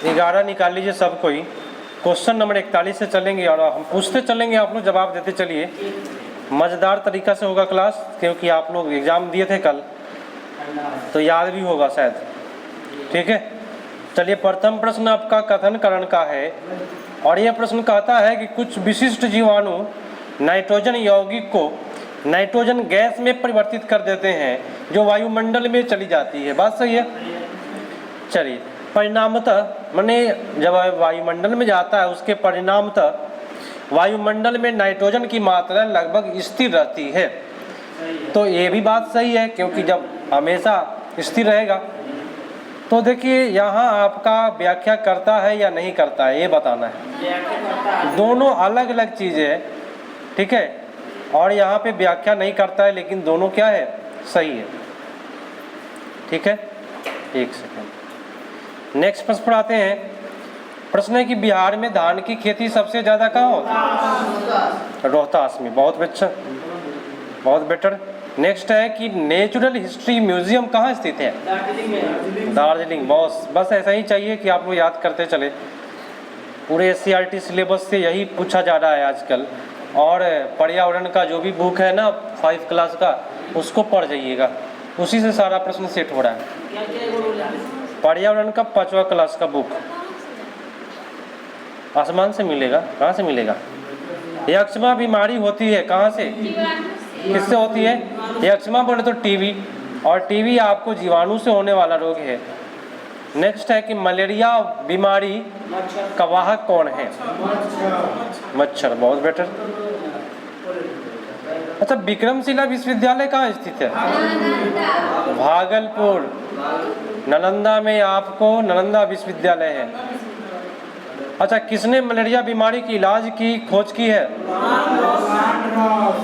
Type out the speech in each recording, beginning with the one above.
11 निकाल लीजिए सब कोई। क्वेश्चन नंबर 41 से चलेंगे और हम पूछते चलेंगे, आप लोग जवाब देते चलिए। मज़ेदार तरीका से होगा क्लास, क्योंकि आप लोग एग्ज़ाम दिए थे कल तो याद भी होगा शायद। ठीक है, चलिए प्रथम प्रश्न आपका कथनकरण का है और यह प्रश्न कहता है कि कुछ विशिष्ट जीवाणु नाइट्रोजन यौगिक को नाइट्रोजन गैस में परिवर्तित कर देते हैं जो वायुमंडल में चली जाती है। बात सही है। चलिए, परिणामतः माने जब वायुमंडल में जाता है उसके परिणामतः वायुमंडल में नाइट्रोजन की मात्रा लगभग स्थिर रहती है। तो ये भी बात सही है, क्योंकि जब हमेशा स्थिर रहेगा। तो देखिए यहाँ आपका व्याख्या करता है या नहीं करता है ये बताना है। दोनों अलग अलग चीज़ें हैं, ठीक है। और यहाँ पे व्याख्या नहीं करता है, लेकिन दोनों क्या है, सही है। ठीक है, एक सेकंड। नेक्स्ट प्रश्न पर आते हैं। प्रश्न है कि बिहार में धान की खेती सबसे ज़्यादा कहाँ होती है? रोहतास में। बहुत अच्छा, बहुत बेटर। नेक्स्ट है कि नेचुरल हिस्ट्री म्यूजियम कहाँ स्थित है? दार्जिलिंग। बस ऐसा ही चाहिए कि आप लोग याद करते चले। पूरे SCRT सिलेबस से यही पूछा जा रहा है आजकल। और पर्यावरण का जो भी बुक है ना 5 क्लास का, उसको पढ़ जाइएगा, उसी से सारा प्रश्न सेट हो रहा है। पर्यावरण का 5वां क्लास का बुक आसमान से मिलेगा। कहाँ से मिलेगा? यक्ष्मा बीमारी होती है कहाँ से, किससे होती है? यक्ष्मा बोले तो टीबी, और टीबी आपको जीवाणु से होने वाला रोग है। नेक्स्ट है कि मलेरिया बीमारी का वाहक कौन है? मच्छर। बहुत बेटर। अच्छा, विक्रमशिला विश्वविद्यालय कहाँ स्थित है? भागलपुर। नालंदा में आपको नालंदा विश्वविद्यालय है। अच्छा, किसने मलेरिया बीमारी की इलाज की खोज की है?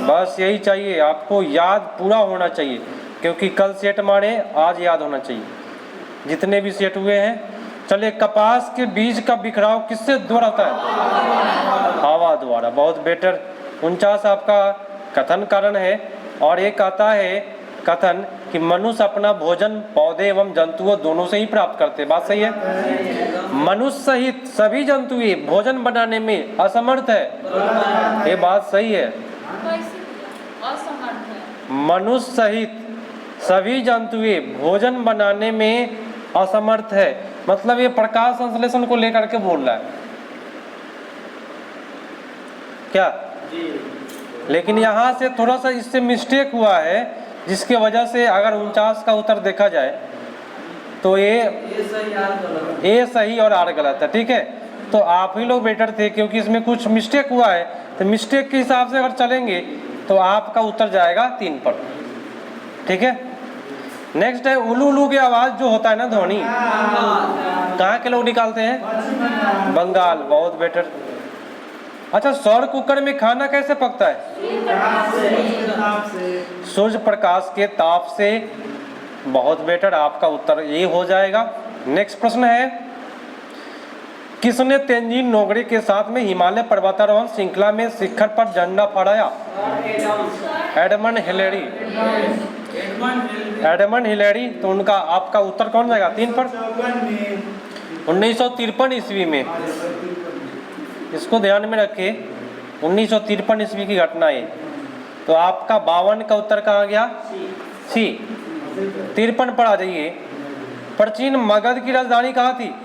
बस यही चाहिए आपको, याद पूरा होना चाहिए, क्योंकि कल सेट मारे, आज याद होना चाहिए जितने भी सेट हुए हैं। चलिए, कपास के बीज का बिखराव किससे द्वारा होता है? हवा द्वारा। बहुत बेटर। 49 आपका कथन कारण है और एक आता है कथन कि मनुष्य अपना भोजन पौधे एवं जंतुओं दोनों से ही प्राप्त करते हैं। बात सही है। मनुष्य सहित सभी जंतु भोजन बनाने में असमर्थ है। ये बात सही है। मनुष्य सहित सभी जंतु भोजन बनाने में असमर्थ है, मतलब ये प्रकाश संश्लेषण को लेकर के बोल रहा है क्या? लेकिन यहाँ से थोड़ा सा इससे मिस्टेक हुआ है, जिसके वजह से अगर 49 का उत्तर देखा जाए तो ये सही और आर गलत है। ठीक है, तो आप ही लोग बेटर थे, क्योंकि इसमें कुछ मिस्टेक हुआ है। तो मिस्टेक के हिसाब से अगर चलेंगे तो आपका उत्तर जाएगा 3 पर। ठीक है। नेक्स्ट है उलू उलू की आवाज़ जो होता है ना ध्वनि, कहाँ के लोग निकालते हैं? बंगाल। बहुत बेटर। अच्छा, सौर कुकर में खाना कैसे पकता है? सूर्य प्रकाश के ताप से। बहुत बेटर, आपका उत्तर ये हो जाएगा। नेक्स्ट प्रश्न है, किसने तेंजिन नोगरे के साथ में हिमालय पर्वतारोहण श्रृंखला में शिखर पर झंडा फहराया? Edmund Hillary. Edmund Hillary. तो उनका आपका उत्तर कौन जाएगा? 3 पर। 1953 ईस्वी में, इसको ध्यान में रखिए, 1953 ईस्वी की घटना है। तो आपका 52 का उत्तर कहाँ गया? सी। 53 पर आ जाइए। प्राचीन मगध की राजधानी कहाँ थी?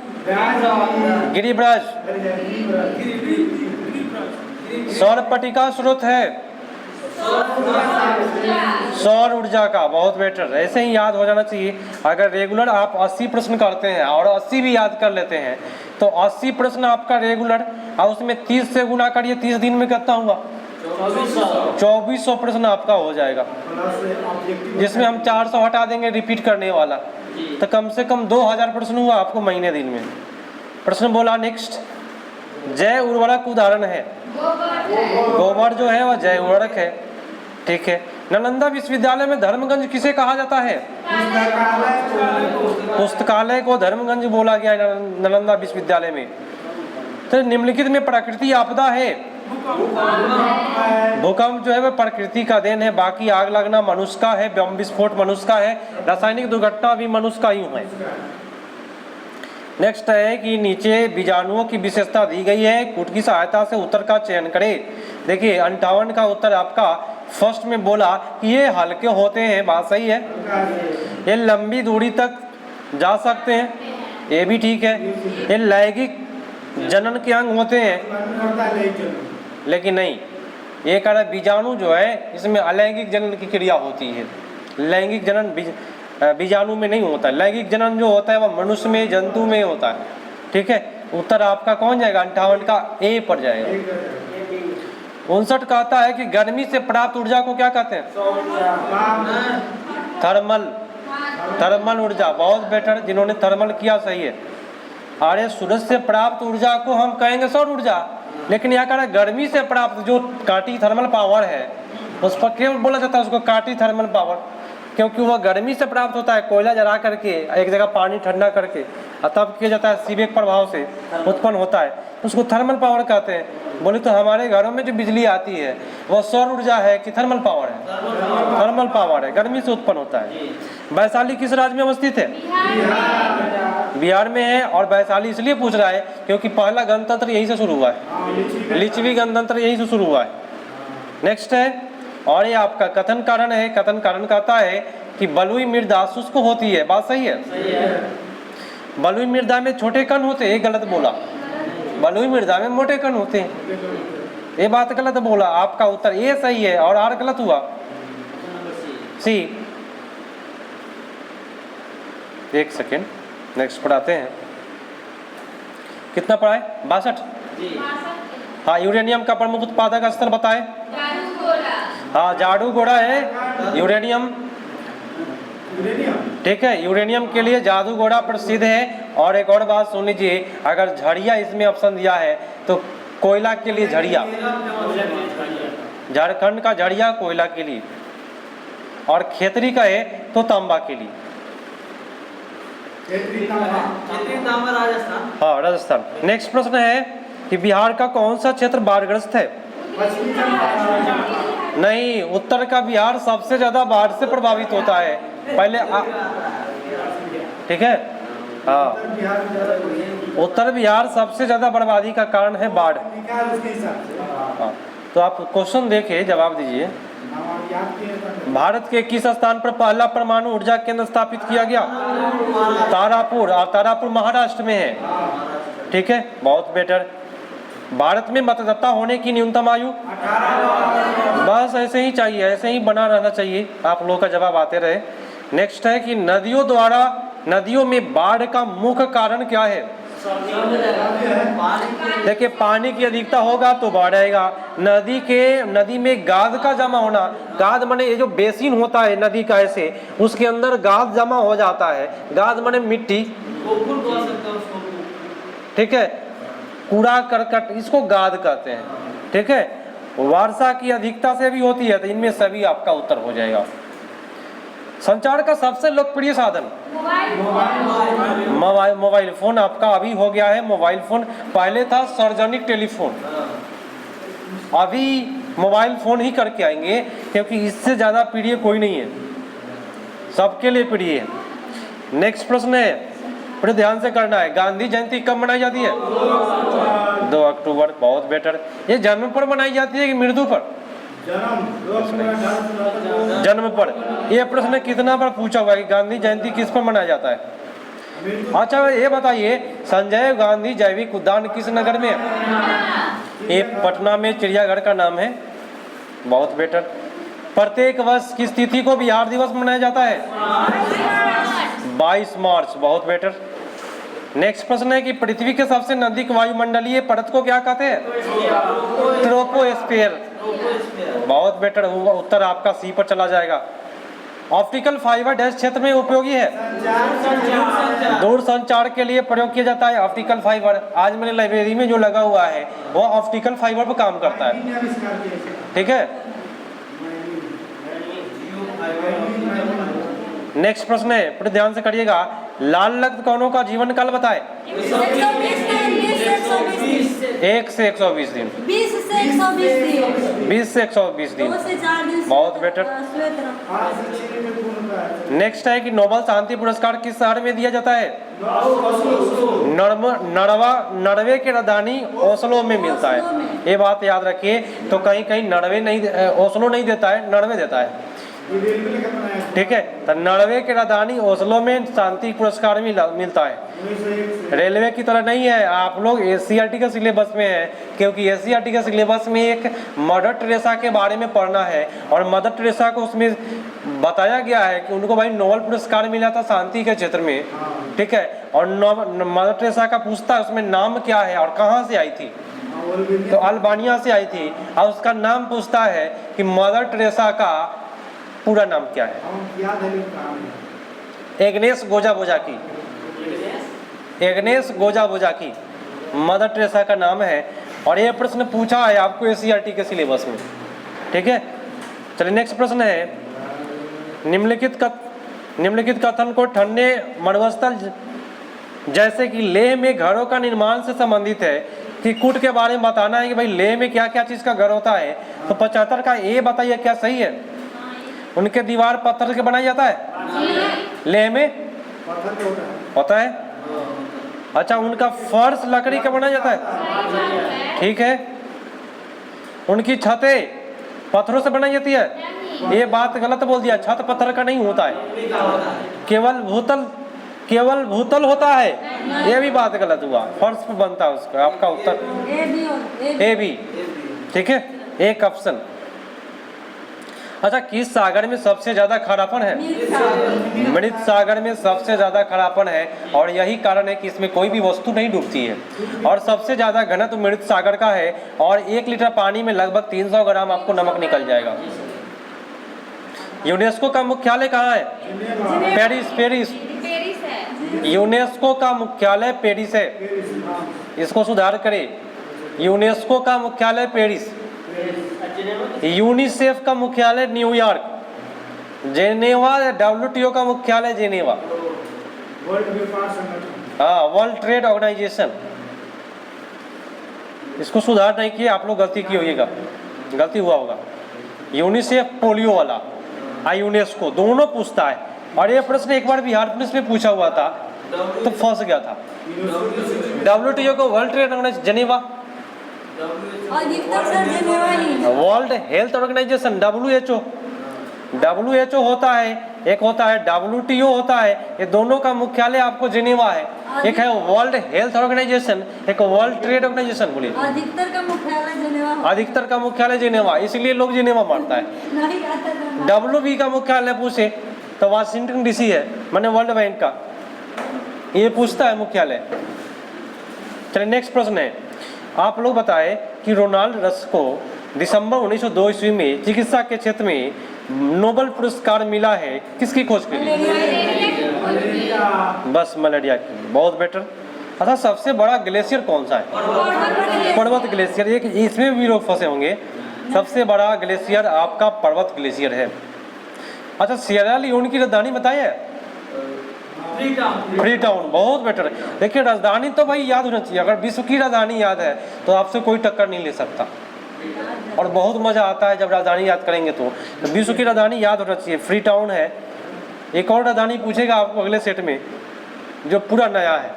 गिरिब्राज। सौर पट्टिका स्रोत है सौर ऊर्जा का। बहुत बेटर, ऐसे ही याद हो जाना चाहिए। अगर रेगुलर आप 80 प्रश्न करते हैं और 80 भी याद कर लेते हैं तो 80 प्रश्न आपका रेगुलर, और उसमें 30 से गुना करिए, 30 दिन में कितना हुआ? 2400 प्रश्न आपका हो जाएगा, जिसमें हम 400 हटा देंगे रिपीट करने वाला, तो कम से कम 2000 प्रश्न हुआ आपको महीने दिन में। प्रश्न बोला नेक्स्ट, जैव उर्वरक उदाहरण है? गोबर जो है वह जैव उर्वरक है। ठीक है। नालंदा विश्वविद्यालय में धर्मगंज किसे कहा जाता है? पुस्तकालय को धर्मगंज बोला गया है नालंदा विश्वविद्यालय में। तो निम्नलिखित में प्रकृति आपदा है? भूकंप जो है वह प्रकृति का देन है, बाकी आग लगना मनुष्य का है, बम विस्फोट मनुष्य का है, रासायनिक दुर्घटना भी मनुष्य का ही है। नेक्स्ट है कि नीचे बीजाणुओं की विशेषता दी गई है, कूट की सहायता से उत्तर का चयन करें। देखिए 58 का उत्तर आपका फर्स्ट में बोला कि ये हल्के होते हैं, बात सही है। ये लंबी दूरी तक जा सकते हैं, ये भी ठीक है। ये लैंगिक जनन के अंग होते हैं, लेकिन नहीं, ये कह रहा है बीजाणु जो है इसमें अलैंगिक जनन की क्रिया होती है। लैंगिक जनन बीजाणु में नहीं होता है। लैंगिक जनन जो होता है वह मनुष्य में, जंतु में होता है। ठीक है, उत्तर आपका कौन जाएगा? 58 का ए पर जाएगा। 59 कहता है कि गर्मी से प्राप्त ऊर्जा को क्या कहते हैं? थर्मल ऊर्जा। बहुत बेटर, जिन्होंने थर्मल किया सही है। अरे सूरज से प्राप्त ऊर्जा को हम कहेंगे सौर ऊर्जा, लेकिन यहाँ कह रहा है गर्मी से प्राप्त जो काटी थर्मल पावर है उस पर क्यों बोला जाता है उसको काटी थर्मल पावर? क्योंकि वह गर्मी से प्राप्त होता है, कोयला जला करके एक जगह पानी ठंडा करके तब किया जाता है, सीबेक प्रभाव से उत्पन्न होता है, उसको थर्मल पावर कहते हैं। बोले तो हमारे घरों में जो बिजली आती है वह सौर ऊर्जा है कि थर्मल पावर है? थर्मल पावर है, गर्मी से उत्पन्न होता है। वैशाली किस राज्य में अवस्थित है? बिहार में है। और वैशाली इसलिए पूछ रहा है क्योंकि पहला गणतंत्र यहीं से शुरू हुआ है, लिच्छवी गणतंत्र यहीं से शुरू हुआ है। नेक्स्ट है, और ये आपका कथन कारण है। कथन कारण कहता है कि बलुई मृदा शुष्क होती है, बात सही है? बलुई मृदा में छोटे कण होते हैं, ये गलत बोला। बलुई मृदा में मोटे कण होते हैं, ये बात गलत बोला। आपका उत्तर ए सही है और आर गलत हुआ, सी। एक सेकेंड, नेक्स्ट पढ़ाते हैं। कितना पढ़ाए? 62। हाँ, यूरेनियम का प्रमुख उत्पादक स्थल बताए? हाँ, जादूगोड़ा है यूरेनियम। ठीक है, यूरेनियम के लिए जादूगोड़ा प्रसिद्ध है। और एक और बात सुन लीजिए, अगर झड़िया इसमें ऑप्शन दिया है तो कोयला के लिए झड़िया, झारखंड का झड़िया कोयला के लिए, और खेतरी का है तो तांबा के लिए। हाँ, राजस्थान। नेक्स्ट प्रश्न है कि बिहार का कौन सा क्षेत्र बाढ़ग्रस्त है? नहीं, उत्तर का बिहार सबसे ज्यादा बाढ़ से प्रभावित होता है। पहले ठीक है, हाँ, उत्तर बिहार सबसे ज्यादा बर्बादी का कारण है बाढ़। हाँ, तो आप क्वेश्चन देखे, जवाब दीजिए। भारत के किस स्थान पर पहला परमाणु ऊर्जा केंद्र स्थापित किया गया? तारापुर, और तारापुर महाराष्ट्र में है। ठीक है, बहुत बेटर। भारत में मतदाता होने की न्यूनतम आयु? बस ऐसे ही चाहिए, ऐसे ही बना रहना चाहिए, आप लोगों का जवाब आते रहे। नेक्स्ट है कि नदियों में बाढ़ का मुख्य कारण क्या है? देखिए, पानी की अधिकता होगा तो बाढ़ आएगा। नदी में गाद का जमा होना, गाद माने ये जो बेसिन होता है नदी का, ऐसे उसके अंदर गाद जमा हो जाता है। गाद माने मिट्टी, ठीक है, कूड़ा करकट, इसको गाद कहते हैं। ठीक है, वर्षा की अधिकता से भी होती है, तो इनमें सभी आपका उत्तर हो जाएगा। संचार का सबसे लोकप्रिय साधन? मोबाइल फोन आपका अभी हो गया है मोबाइल फोन। पहले था सार्वजनिक टेलीफोन, अभी मोबाइल फोन ही करके आएंगे, क्योंकि इससे ज्यादा प्रिय कोई नहीं है, सबके लिए प्रिय है। नेक्स्ट प्रश्न है, बड़े ध्यान से करना है। गांधी जयंती कब मनाई जाती है? 2 अक्टूबर। बहुत बेटर। ये जन्म पर मनाई जाती है कि मृत्यु पर? जन्म पर। ये प्रश्न कितना बार पूछा हुआ है कि गांधी जयंती किस पर मनाया जाता है? अच्छा, ये बताइए, संजय गांधी जैविक उद्यान किस नगर में है? ये पटना में चिड़ियाघर का नाम है। बहुत बेटर। प्रत्येक वर्ष किस तिथि को बिहार दिवस मनाया जाता है? 22 मार्च। बहुत बेटर। नेक्स्ट प्रश्न है कि पृथ्वी के सबसे नजदीक वायुमंडलीय परत को क्या कहते हैं? ट्रोपोस्फीयर। बहुत बेटर। उत्तर आपका सी पर चला जाएगा। ऑप्टिकल फाइबर डैश क्षेत्र में उपयोगी है? दूर संचार के लिए प्रयोग किया जाता है ऑप्टिकल फाइबर। आज मेरे लाइब्रेरी में जो लगा हुआ है वो ऑप्टिकल फाइबर पर काम करता है। ठीक है। नेक्स्ट प्रश्न है, ध्यान से करिएगा। लाल रक्त कणों का जीवन काल बताए? 1 से 120 दिन, 20 से 120 दिन, 20 से 120 दिन, 2 से 4 दिन। बहुत बेटर। नेक्स्ट है कि नोबल शांति पुरस्कार किस शहर में दिया जाता है? नॉर्वे के राजधानी ओस्लो में मिलता है, ये बात याद रखिए। तो कहीं कहीं नॉर्वे नहीं, ओस्लो नहीं देता है, नॉर्वे देता है, ठीक है। तो नॉर्वे के राजधानी ओस्लो में शांति पुरस्कार मिलता है। रेलवे की तरह नहीं है, आप लोग एससीईआरटी के सिलेबस में है, क्योंकि एससीईआरटी के सिलेबस में एक मदर टेरेसा के बारे में पढ़ना है, और मदर टेरेसा को उसमें बताया गया है कि उनको भाई नोबेल पुरस्कार मिला था शांति के क्षेत्र में, ठीक है। और मदर टेरेसा का पूछता है उसमें नाम क्या है और कहाँ से आई थी, तो अल्बानिया से आई थी, और उसका नाम पूछता है कि मदर टेरेसा का पूरा नाम क्या है? एग्नेस गोजाबोजाकी, एग्नेस गोजाबोजाकी मदर टेरेसा का नाम है, और ये प्रश्न पूछा है आपको एससीईआरटी के सिलेबस में, ठीक है। चलिए नेक्स्ट प्रश्न है, निम्नलिखित कथन को ठन्डे मरुस्थल जैसे कि लेह में घरों का निर्माण से संबंधित है कि कूट के बारे में बताना है कि भाई लेह में क्या क्या चीज का घर होता है। तो 75 का ए बताइए क्या सही है? उनके दीवार पत्थर के बनाया जाता है, लेह में होता है। अच्छा, उनका फर्श लकड़ी का बनाया जाता है, ठीक है। उनकी छतें पत्थरों से बनाई जाती है, ये बात गलत बोल दिया, छत पत्थर का नहीं होता है, केवल भूतल होता है, ये भी बात गलत हुआ, फर्श पर बनता है उसका। आपका उत्तर ए बी, ठीक है, एक ऑप्शन। अच्छा, किस सागर में सबसे ज्यादा खारापन है? मृत सागर में सबसे ज्यादा खारापन है, और यही कारण है कि इसमें कोई भी वस्तु नहीं डूबती है, और सबसे ज्यादा घनत्व मृत सागर का है, और 1 लीटर पानी में लगभग 300 ग्राम आपको नमक निकल जाएगा। यूनेस्को का मुख्यालय कहाँ है? पेरिस। यूनेस्को का मुख्यालय पेरिस है, इसको सुधार करें। यूनेस्को का मुख्यालय पेरिस, यूनिसेफ का मुख्यालय न्यूयॉर्क, जेनेवा, WTO का मुख्यालय जेनेवा, वर्ल्ड ट्रेड ऑर्गेनाइजेशन। इसको सुधार नहीं किए आप लोग, गलती की होगा, गलती हुआ होगा। यूनिसेफ पोलियो वाला, यूनेस्को, दोनों पूछता है, और ये प्रश्न एक बार बिहार पुलिस में पूछा हुआ था तो फंस गया था। WTO को world trade organization, Geneva, world health organization WHO होता है, एक होता है WTO होता है, ये दोनों का मुख्यालय आपको जेनेवा है। एक है वर्ल्ड हेल्थ ऑर्गेनाइजेशन, एक वर्ल्ड ट्रेड ऑर्गेनाइजेशन। बोलिए, अधिकतर का मुख्यालय जेनेवा, अधिकतर का मुख्यालय जेनेवा, इसलिए लोग जेनेवा मानता है। WB का मुख्यालय पूछे तो वाशिंगटन DC है, माने वर्ल्ड बैंक का, ये पूछता है मुख्यालय। चलिए नेक्स्ट प्रश्न है, आप लोग बताएं कि रोनाल्ड रस को दिसंबर 1902 ईस्वी में चिकित्सा के क्षेत्र में नोबेल पुरस्कार मिला है, किसकी खोज के लिए? बस मलेरिया की, बहुत बेटर। अच्छा, सबसे बड़ा ग्लेशियर कौन सा है? पर्वत ग्लेशियर। एक इसमें भी लोग फंसे होंगे, सबसे बड़ा ग्लेशियर आपका पर्वत ग्लेशियर है। अच्छा, सियरा लियोन की राजधानी बताइए? फ्री टाउन, बहुत बेटर। देखिए, राजधानी तो भाई याद होना चाहिए, अगर विश्व की राजधानी याद है तो आपसे कोई टक्कर नहीं ले सकता, और बहुत मजा आता है जब राजधानी याद करेंगे। तो विश्व की राजधानी याद होना चाहिए, फ्री टाउन है। एक और राजधानी पूछेगा आपको अगले सेट में जो पूरा नया है,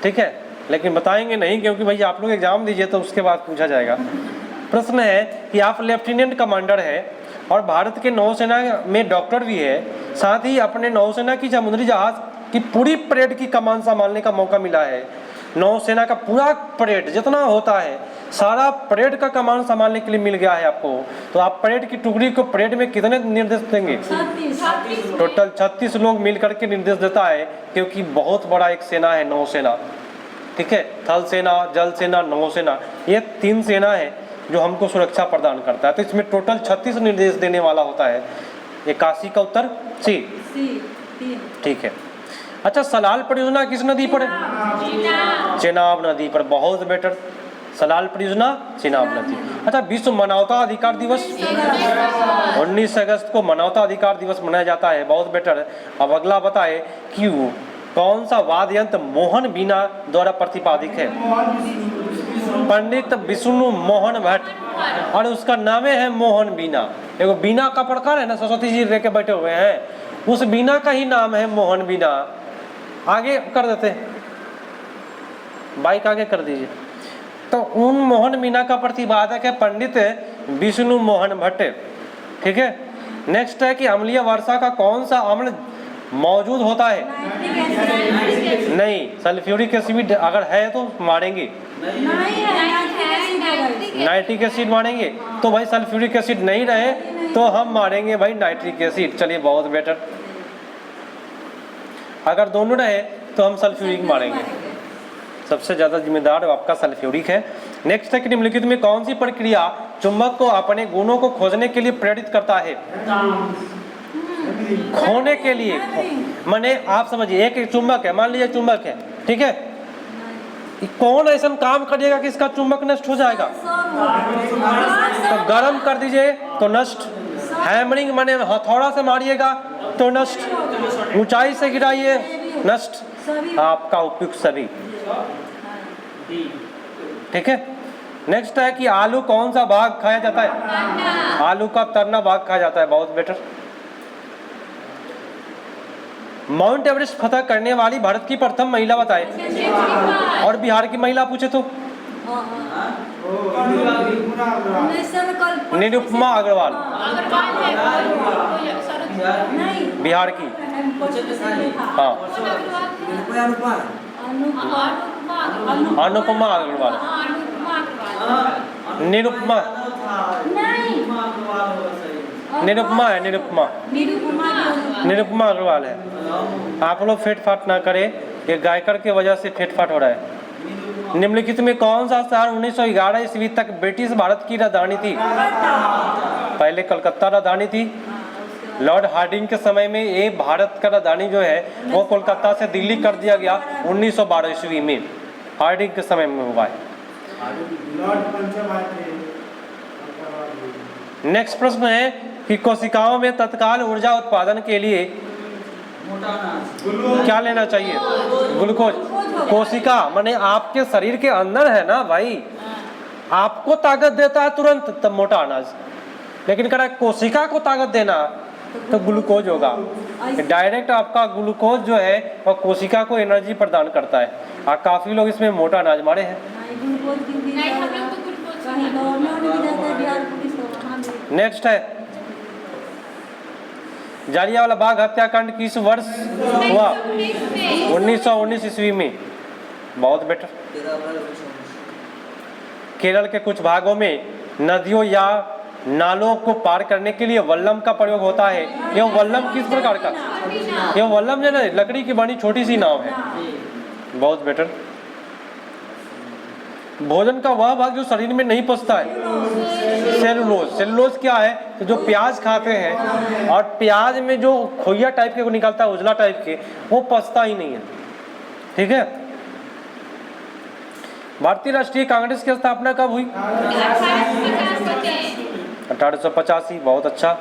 ठीक है, लेकिन बताएंगे नहीं क्योंकि भाई आप लोग एग्जाम दीजिए तो उसके बाद पूछा जाएगा। प्रश्न है कि आप लेफ्टिनेंट कमांडर है और भारत के नौसेना में डॉक्टर भी है, साथ ही अपने नौसेना की समुद्री जहाज की पूरी परेड की कमान संभालने का मौका मिला है। नौसेना का पूरा परेड जितना होता है, सारा परेड का कमान संभालने के लिए मिल गया है आपको। तो आप परेड की टुकड़ी को परेड में कितने निर्देश देंगे? 36। टोटल 36 लोग मिल करके निर्देश देता है, क्योंकि बहुत बड़ा एक सेना है नौसेना, ठीक है। थल सेना, जल सेना, नौसेना, ये 3 सेना है जो हमको सुरक्षा प्रदान करता है। तो इसमें टोटल 36 निर्देश देने वाला होता है। 81 का उत्तर सी, ठीक है। अच्छा, सलाल परियोजना किस नदी पर है? चेनाब नदी पर, बहुत बेटर। सलाल परियोजना चेनाब नदी। अच्छा, विश्व मानवता अधिकार दिवस 19 अगस्त को मानवता अधिकार दिवस मनाया जाता है, बहुत बेटर। अब अगला बताए कि कौन सा वाद्य यंत्र मोहन बीना द्वारा प्रतिपादित है? पंडित विष्णु मोहन भट्ट, और उसका नाम है मोहन बीना। देखो बीना का प्रकार है ना, सरस्वती जी लेके बैठे हुए हैं, उस बीना का ही नाम है मोहन बीना। आगे कर देते हैं, बाइक आगे कर दीजिए। तो उन मोहन बीना का प्रतिपादक है पंडित विष्णु मोहन भट्ट। ठीक है, नेक्स्ट है कि अम्लीय वर्षा का कौन सा अम्ल मौजूद होता है? नहीं, सल्फ्यूरिक एसिड अगर है तो मारेंगे, नाइट्रिक एसिड मारेंगे। तो भाई सल्फ्यूरिक एसिड नहीं रहे तो हम मारेंगे भाई नाइट्रिक एसिड। चलिए बहुत बेटर। अगर दोनों रहे तो हम सल्फ्यूरिक मारेंगे। सबसे ज्यादा जिम्मेदार आपका सल्फ्यूरिक है। नेक्स्ट है कि निम्नलिखित में कौन सी प्रक्रिया चुंबक को अपने गुणों को खोजने के लिए प्रेरित करता है? खोने के लिए, माने आप समझिए एक चुंबक है, मान लीजिए चुंबक है, ठीक है, कौन ऐसा काम करिएगा कि इसका चुंबक नष्ट हो जाएगा? तो गर्म कर दीजिए तो नष्ट, हैमरिंग माने हथौड़ा से मारिएगा तो नष्ट, ऊंचाई से गिराइए नष्ट, आपका उपयुक्त सभी। ठीक है, नेक्स्ट है कि आलू कौन सा भाग खाया जाता है? आलू का तलना भाग खाया जाता है। बहुत बेटर। माउंट एवरेस्ट फतह करने वाली भारत की प्रथम महिला बताए, और बिहार की महिला पूछे तो निरुपमा अग्रवाल, बिहार की। हाँ, अनुपमा अग्रवाल, निरुपमा, निरुपमा है, निरुपमा अग्रवाल है। आप लोग फेट फाट ना करें, ये गायकर के वजह से फेट फाट हो रहा है। निम्नलिखित में कौन सा शहर 1911 ईस्वी तक ब्रिटिश भारत की राजधानी थी? पहले कलकत्ता राजधानी थी। लॉर्ड हार्डिंग के समय में ये भारत का राजधानी जो है वो कोलकाता से दिल्ली कर दिया गया 1912 ईस्वी में, हार्डिंग के समय में हुआ है। नेक्स्ट प्रश्न है कि कोशिकाओं में तत्काल ऊर्जा उत्पादन के लिए क्या लेना चाहिए? ग्लूकोज। कोशिका माने आपके शरीर के अंदर है ना भाई, आपको ताकत देता है तुरंत तब मोटा अनाज, लेकिन कह रहा है कोशिका को ताकत देना तो ग्लूकोज होगा। डायरेक्ट आपका ग्लूकोज जो है वो कोशिका को एनर्जी प्रदान करता है, और काफी लोग इसमें मोटा अनाज मारे हैं। नेक्स्ट है जालियांवाला बाग हत्याकांड किस वर्ष हुआ? 1919 ईस्वी में। बहुत बेटर। केरल के कुछ भागों में नदियों या नालों को पार करने के लिए वल्लम का प्रयोग होता है। यह वल्लम किस प्रकार का? यह वल्लम जो है लकड़ी की बनी छोटी सी नाव है। बहुत बेटर। भोजन का वह भाग जो शरीर में नहीं पचता है, सेलुलोज। सेलुलोज क्या है? तो जो प्याज खाते हैं और प्याज में जो खोइया टाइप के को निकलता है, उजला टाइप के, वो पचता ही नहीं है। ठीक है। भारतीय राष्ट्रीय कांग्रेस की स्थापना कब हुई? 1885। बहुत अच्छा।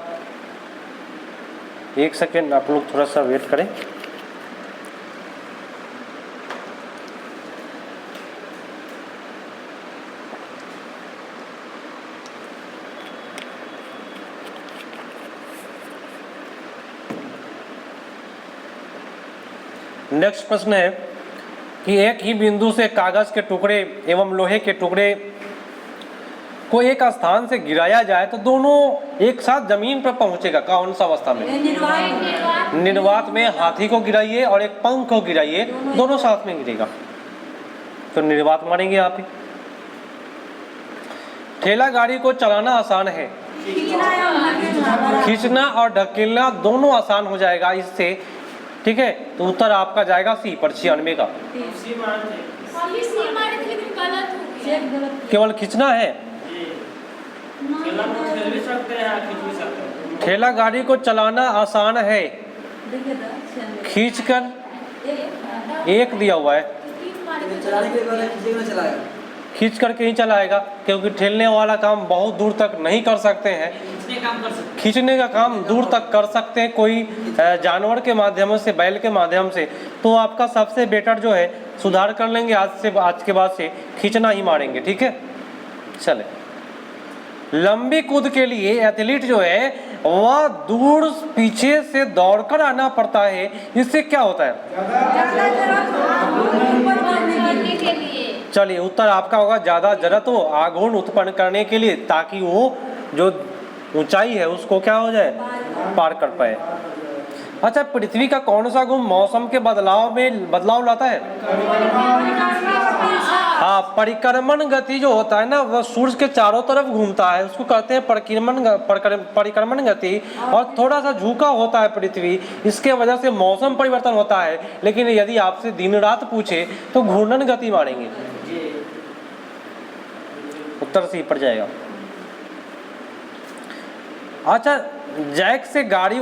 एक सेकेंड आप लोग थोड़ा सा वेट करें। नेक्स्ट प्रश्न है कि एक ही बिंदु से कागज के टुकड़े एवं लोहे के टुकड़े को एक स्थान से गिराया जाए तो दोनों एक साथ जमीन पर पहुंचेगा कौन सा अवस्था में? निर्वात में हाथी को गिराइए और एक पंख को गिराइए, दोनों साथ में गिरेगा, तो निर्वात मानेंगे आप ही। ठेला गाड़ी को चलाना आसान है, खींचना और ढकेलना दोनों आसान हो जाएगा इससे। ठीक है, तो उत्तर आपका जाएगा सी पर 96 का। केवल खींचना है। ठेला गाड़ी को चलाना आसान है, खींचकर एक दिया हुआ है। खींच करके ही चलाएगा, क्योंकि ठेलने वाला काम बहुत दूर तक नहीं कर सकते हैं, खींचने का काम दूर तक कर सकते हैं कोई जानवर के माध्यम से, बैल के माध्यम से। तो आपका सबसे बेटर जो है सुधार कर लेंगे, आज के बाद से खींचना ही मारेंगे, ठीक है। चले, लंबी कूद के लिए एथलीट जो है वह दूर पीछे से दौड़कर आना पड़ता है, इससे क्या होता है? चलिए उत्तर आपका होगा ज्यादा जरूरत हो आघूर्ण उत्पन्न करने के लिए, ताकि वो जो ऊंचाई है उसको क्या हो जाए, पार कर पाए। अच्छा, पृथ्वी का कौन सा गुण मौसम के बदलाव लाता है? हाँ, परिक्रमण गति जो होता है ना, वह सूर्य के चारों तरफ घूमता है, उसको कहते हैं परिक्रमण गति। और थोड़ा सा झुका होता है पृथ्वी, इसके वजह से मौसम परिवर्तन होता है। लेकिन यदि आपसे दिन रात पूछे तो घूर्णन गति मारेंगे, उत्तर सी पड़ जाएगा। अच्छा, जैक से गाड़ी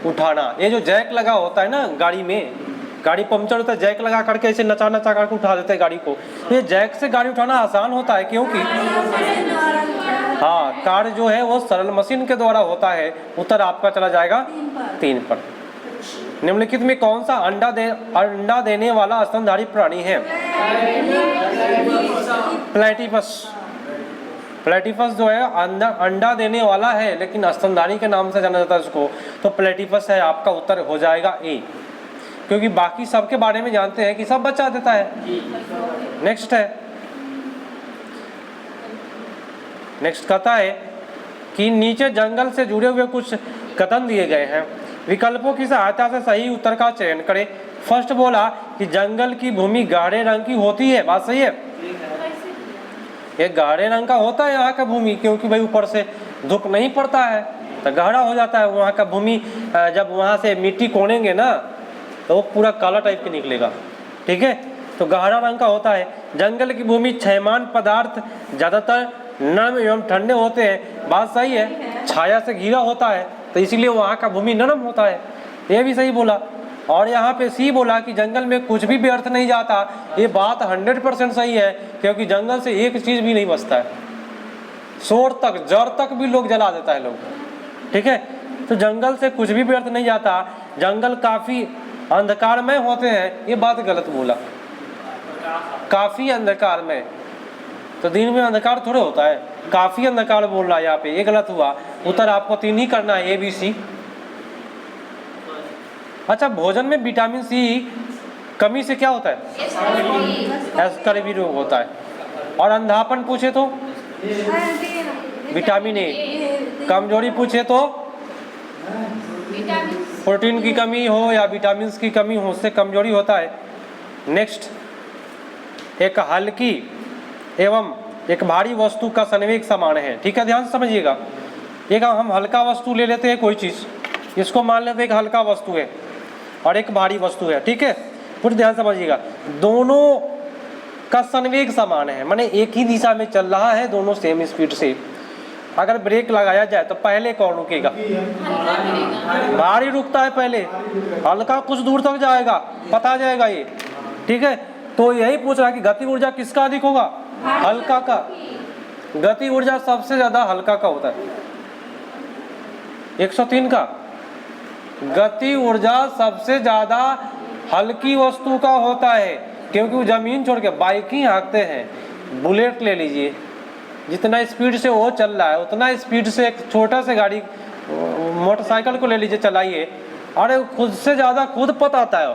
उठाना, ये जो जैक लगा होता है ना गाड़ी में, गाड़ी पंक्चर होता है, जैक लगा करके ऐसे नचा नचा करके उठा देते हैं गाड़ी को। ये जैक से गाड़ी उठाना आसान होता है, क्योंकि हाँ, कार्य जो है वो सरल मशीन के द्वारा होता है। उत्तर आपका चला जाएगा 3 पर। निम्नलिखित में कौन सा अंडा देने वाला स्तनधारी प्राणी है? प्लेटिपस। प्लेटिपस जो है अंडा देने वाला है, लेकिन स्तनधारी के नाम से जाना जाता है उसको, तो प्लेटिपस है, आपका उत्तर हो जाएगा ए। क्योंकि बाकी सबके बारे में जानते हैं कि सब बच्चा देता है। नेक्स्ट कहता है कि नीचे जंगल से जुड़े हुए कुछ कथन दिए गए हैं, विकल्पों की सहायता से सही उत्तर का चयन करें। फर्स्ट बोला कि जंगल की भूमि गाढ़े रंग की होती है, बात सही है, ये गाढ़े रंग का होता है यहाँ का भूमि, क्योंकि भाई ऊपर से धूप नहीं पड़ता है तो गाढ़ा हो जाता है वहाँ का भूमि। जब वहाँ से मिट्टी कोड़ेंगे ना तो वो पूरा काला टाइप के निकलेगा, ठीक है, तो गहरा रंग का होता है। जंगल की भूमि क्षयमान पदार्थ ज़्यादातर नरम एवं ठंडे होते हैं, बात सही है, छाया से घिरा होता है तो इसीलिए वहाँ का भूमि नरम होता है, ये भी सही बोला। और यहाँ पे सी बोला कि जंगल में कुछ भी व्यर्थ नहीं जाता, ये बात 100% सही है, क्योंकि जंगल से एक चीज़ भी नहीं बचता है, शोर तक, जड़ तक भी लोग जला देता है लोग, ठीक है, तो जंगल से कुछ भी व्यर्थ नहीं जाता। जंगल काफ़ी अंधकारमय होते हैं, ये बात गलत बोला, काफ़ी अंधकारमय, तो दिन में अंधकार थोड़े होता है, काफ़ी अंधकार बोल रहा है यहाँ पे, ये गलत हुआ। उत्तर आपको 3 ही करना है, ए बी सी। अच्छा, भोजन में विटामिन सी कमी से क्या होता है? एस्कर्वी रोग होता है। और अंधापन पूछे तो विटामिन ए, कमजोरी पूछे तो प्रोटीन की कमी हो या विटामिन की कमी हो, उससे कमजोरी होता है। नेक्स्ट, एक हल्की एवं एक भारी वस्तु का संवेग समान है, ठीक है, ध्यान से समझिएगा। एक हम हल्का वस्तु ले लेते हैं कोई चीज़, इसको मान लेते हैं एक हल्का वस्तु है और एक भारी वस्तु है, ठीक है, पूरी ध्यान समझिएगा। दोनों का संवेग समान है, माने एक ही दिशा में चल रहा है, दोनों सेम स्पीड से। अगर ब्रेक लगाया जाए तो पहले कौन रुकेगा? भारी रुकता है पहले, हल्का कुछ दूर तक जाएगा, पता जाएगा ये, ठीक है। तो यही पूछ रहा है कि गति ऊर्जा किसका अधिक होगा? हल्का का। गति ऊर्जा सबसे ज्यादा हल्का का होता है, 103 का। गति ऊर्जा सबसे ज्यादा हल्की वस्तु का होता है, क्योंकि वो जमीन छोड़ के बाइक ही हाँकते हैं। बुलेट ले लीजिए, जितना स्पीड से वो चल रहा है उतना स्पीड से एक छोटा से गाड़ी मोटरसाइकिल को ले लीजिए, चलाइए, अरे खुद से ज़्यादा खुद पताता है,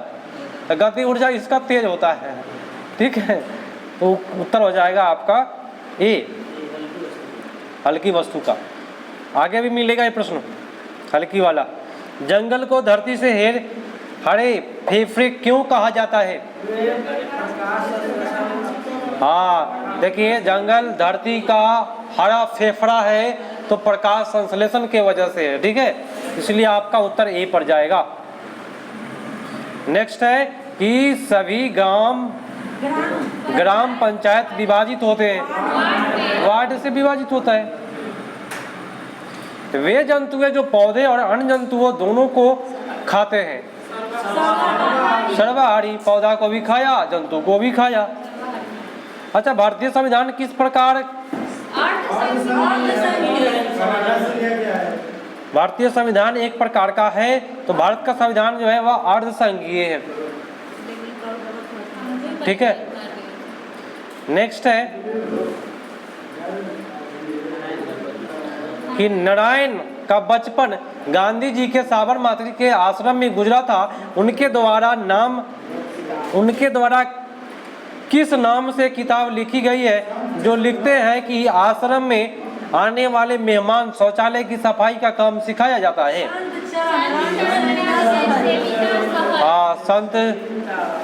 तो गति ऊर्जा इसका तेज होता है, ठीक है। तो उत्तर हो जाएगा आपका ए, हल्की वस्तु का। आगे भी मिलेगा ये प्रश्न हल्की वाला। जंगल को धरती से हरे फेफड़े क्यों कहा जाता है? हाँ, देखिए, जंगल धरती का हरा फेफड़ा है, तो प्रकाश संश्लेषण के वजह से है, ठीक है, इसलिए आपका उत्तर ए पर जाएगा। नेक्स्ट है कि सभी ग्राम पंचायत विभाजित होते हैं, वार्ड से विभाजित होता है। वे जंतु जो पौधे और अन्य जंतुओं दोनों को खाते हैं, सर्वाहारी, पौधा को भी खाया, जंतु को भी खाया। अच्छा, भारतीय संविधान किस प्रकार, भारतीय संविधान एक प्रकार का है, तो भारत का संविधान जो है वह अर्धसंघीय है। ठीक है, नेक्स्ट है कि नारायण का बचपन गांधी जी के साबरमती के आश्रम में गुजरा था। उनके द्वारा किस नाम से किताब लिखी गई है, जो लिखते हैं कि आश्रम में आने वाले मेहमान शौचालय की सफाई का काम सिखाया जाता है। हाँ, संत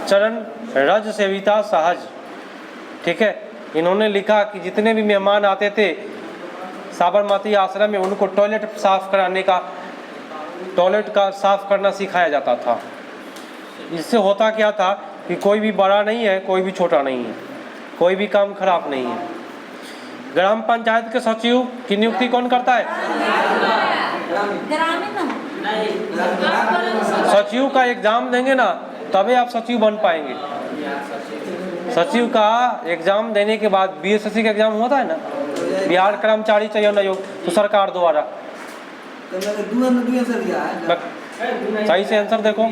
चरण रज सेविता सहज। ठीक है, इन्होंने लिखा कि जितने भी मेहमान आते थे साबरमती आश्रम में, उनको टॉयलेट साफ करना सिखाया जाता था। इससे होता क्या था कि कोई भी बड़ा नहीं है, कोई भी छोटा नहीं है, कोई भी काम खराब नहीं है। ग्राम पंचायत के सचिव की नियुक्ति कौन करता है? सचिव का एग्जाम देंगे ना तभी आप सचिव बन पाएंगे। सचिव का एग्जाम देने के बाद बीएसएससी का एग्जाम होता है ना, बिहार कर्मचारी चयन आयोग, तो सरकार द्वारा। सही से आंसर देखो।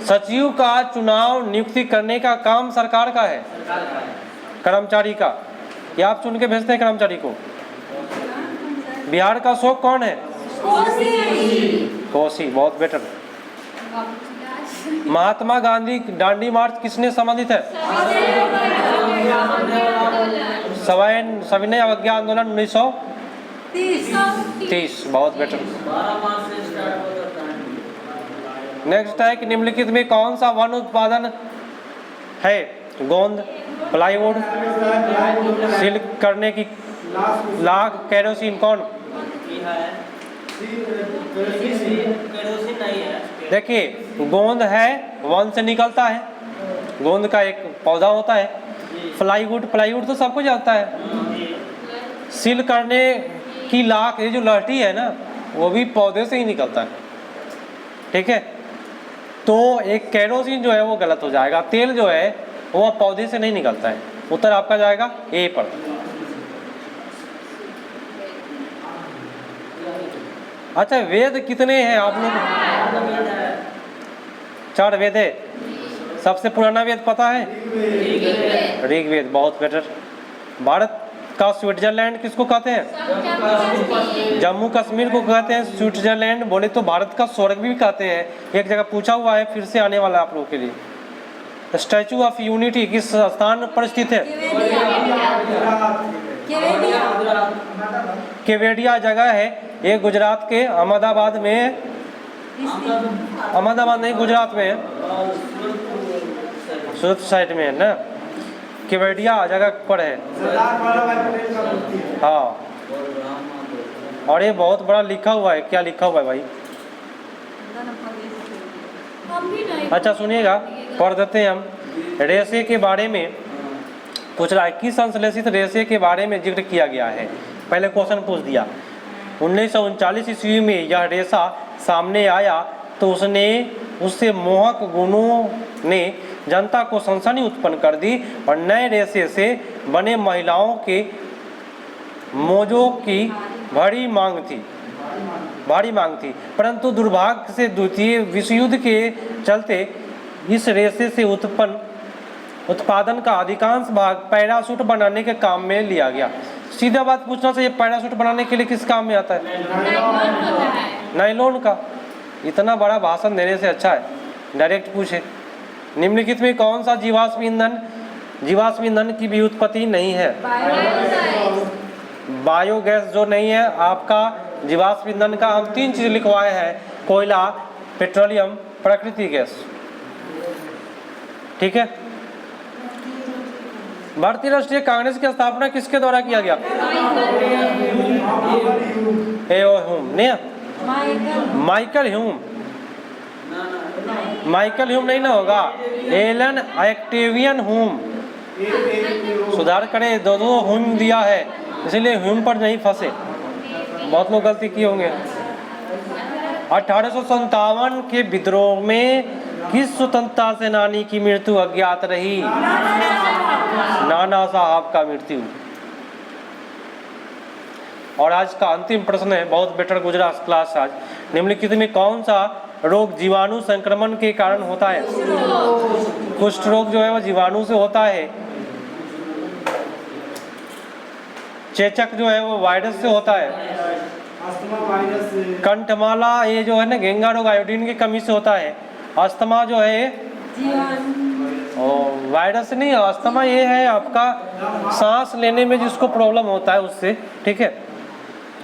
सचिव का चुनाव नियुक्ति करने का काम सरकार का है, कर्मचारी का, या आप चुन के भेजते हैं कर्मचारी को? बिहार का शोक कौन है? कोसी, बहुत बेटर। महात्मा गांधी दांडी मार्च किसने संबंधित है? सविनय अवज्ञा आंदोलन 1930, बहुत बेटर। नेक्स्ट है कि निम्नलिखित में कौन सा वन उत्पादन है? गोंद, प्लाईवुड, सिल्क करने की लाख, केरोसिन। कौन? देखिए, गोंद है वन से निकलता है, गोंद का एक पौधा होता है। प्लाईवुड तो सबको जानता है। सिल करने की लाख, ये जो लहठी है ना, वो भी पौधे से ही निकलता है। ठीक है, तो एक केरोसिन जो है वो गलत हो जाएगा। तेल जो है वो पौधे से नहीं निकलता है। उत्तर आपका जाएगा ए पर। अच्छा, वेद कितने हैं आप लोग? 4 वेद है। सबसे पुराना वेद पता है? ऋग्वेद, बहुत बेटर। भारत का स्विट्जरलैंड किसको कहते हैं? जम्मू कश्मीर को कहते हैं स्विट्जरलैंड। बोले तो भारत का स्वर्ग भी कहते हैं। एक जगह पूछा हुआ है, फिर से आने वाला है आप लोगों के लिए। स्टैचू ऑफ यूनिटी किस स्थान पर स्थित है? केवड़िया जगह है, ये गुजरात के अहमदाबाद में है। अहमदाबाद नहीं, गुजरात में है, सूरत साइड में है ना। केवड़िया जगह पर है। हाँ, और ये बहुत बड़ा लिखा हुआ है। क्या लिखा हुआ है भाई? अच्छा सुनिएगा, पढ़ देते हैं हम। रेशे के बारे में पूछ रहा है, किस संश्लेषित रेशे के बारे में जिक्र किया गया है? पहले क्वेश्चन पूछ दिया। 1939 ईस्वी में यह रेशा सामने आया तो उससे मोहक गुणों ने जनता को सनसनी उत्पन्न कर दी और नए रेशे से बने महिलाओं के मोजों की भारी मांग थी। परंतु दुर्भाग्य से द्वितीय विश्व युद्ध के चलते इस रेशे से उत्पादन का अधिकांश भाग पैराशूट बनाने के काम में लिया गया। सीधा बात पूछना चाहिए, पैराशूट बनाने के लिए किस काम में आता है? नायलॉन का। इतना बड़ा भाषण देने से अच्छा है डायरेक्ट पूछे। निम्नलिखित में कौन सा जीवाश्म ईंधन की भी उत्पत्ति नहीं है? बायोगैस जो नहीं है आपका जीवाश्म ईंधन का। हम 3 चीज लिखवाए हैं, कोयला, पेट्रोलियम, प्राकृतिक गैस। ठीक है। भारतीय राष्ट्रीय कांग्रेस की स्थापना किसके द्वारा किया गया? माइकल ह्यूम नहीं ना होगा, एलन ऑक्टेवियन ह्यूम। सुधार करें, दो ह्यूम दिया है इसलिए ह्यूम पर नहीं फंसे। बहुत लोग गलती किए होंगे। 1857 के विद्रोह में किस स्वतंत्रता सेनानी की मृत्यु अज्ञात रही? नाना साहब का मृत्यु। और आज का अंतिम प्रश्न है, बहुत बेटर गुजरा क्लास आज। निम्नलिखित में कौन सा रोग जीवाणु संक्रमण के कारण होता है? कुष्ठ रोग जो है वो जीवाणु से होता है। चेचक जो है वो वायरस से होता है। कंठमाला ये जो है ना घेंगा रोग आयोडीन की कमी से होता है। अस्थमा जो है वायरस नहीं है, अस्थमा ये है आपका सांस लेने में जिसको प्रॉब्लम होता है उससे। ठीक है,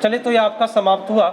चलिए तो ये आपका समाप्त हुआ।